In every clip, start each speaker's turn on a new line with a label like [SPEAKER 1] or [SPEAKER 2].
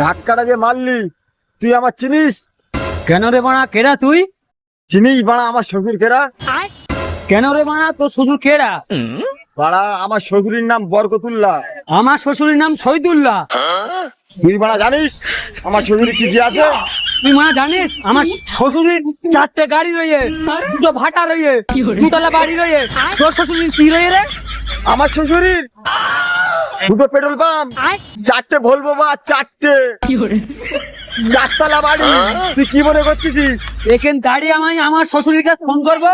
[SPEAKER 1] ধাক্কাটা যে মারলি তুই আমার চিনিস?
[SPEAKER 2] কেন রে বাড়া, কেডা তুই?
[SPEAKER 1] চিনিস বাড়া আমার শ্বশুর কেরা?
[SPEAKER 2] কেন রে বাড়া, তোর শ্বশুর কেডা?
[SPEAKER 1] বাড়া আমার শ্বশুরের নাম বরকতুল্লাহ।
[SPEAKER 2] আমার শ্বশুরের নাম শহীদুল্লাহ।
[SPEAKER 1] তুই বাড়া জানিস আমার শ্বশুরের কি কি আছে?
[SPEAKER 2] তুই মা জানিস আমার শ্বশুরের 4টে গাড়ি রয়ে, 2টো ভাটা রয়ে, 2তলা বাড়ি রয়ে। তোর শ্বশুরের কি রয়ে রে?
[SPEAKER 1] আমার শ্বশুরের 2টো পেট্রোল পাম্প, 4টে ভলভো বাস, 4টে 4তলা বাড়ি। তুই কি মনে করছিস?
[SPEAKER 2] এখান গাড়ি আমি আমার শ্বশুরের কাছে ফোন করবো,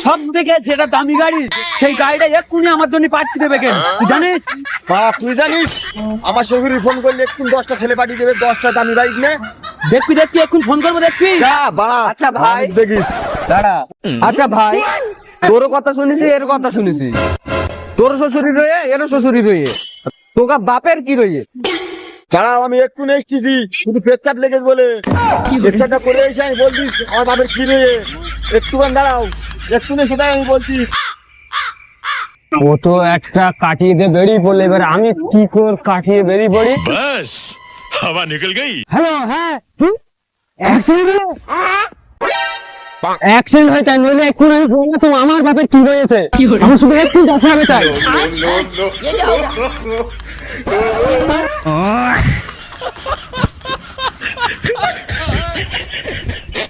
[SPEAKER 2] সব থেকে যেটা দামি গাড়ি সেই গাড়িটা এক্ষুনি আমার জন্য পাঠিয়ে দেবে। কেন তুই জানিস?
[SPEAKER 1] বাড়া তুই জানিস আমার শ্বশুরের ফোন করলে এক্ষুনি 10টা ছেলে পাঠিয়ে দেবে, 10টা দামি বাইক নে।
[SPEAKER 2] দেখবি দেখবি এখন ফোন করবো, দেখবি।
[SPEAKER 1] যা বাড়া।
[SPEAKER 3] আচ্ছা ভাই,
[SPEAKER 1] দেখিস
[SPEAKER 3] দাঁড়া। আচ্ছা ভাই, তোর কথা শুনেছি, এর কথা শুনেছি। তোর শ্বশুরি রয়ে, এরও শ্বশুরি রয়ে, তোকা বাপের কি রয়ে?
[SPEAKER 1] দাঁড়াও আমি এক্ষুনি এসেছি, শুধু পেচ্ছাপ লেগে বলে পেচ্ছাপটা করে এসে আমি বলছিস আমার বাপের কি রে। একটুখান দাঁড়াও, এক্ষুনি সেটাই আমি বলছি।
[SPEAKER 3] ও তো একটা কাটিয়ে দিয়ে বেরিয়ে পড়লে, এবার আমি কি কর কাটিয়ে বেরিয়ে পড়ি।
[SPEAKER 4] बस हवा निकल गई।
[SPEAKER 3] হ্যালো, হ্যাঁ অ্যাক্সিডেন্ট হয়ে তাই নইলে এক্ষুনি আমি বললাম তো আমার বাপের কি রয়েছে। আমার শুধু একটু দেখা হবে তাই।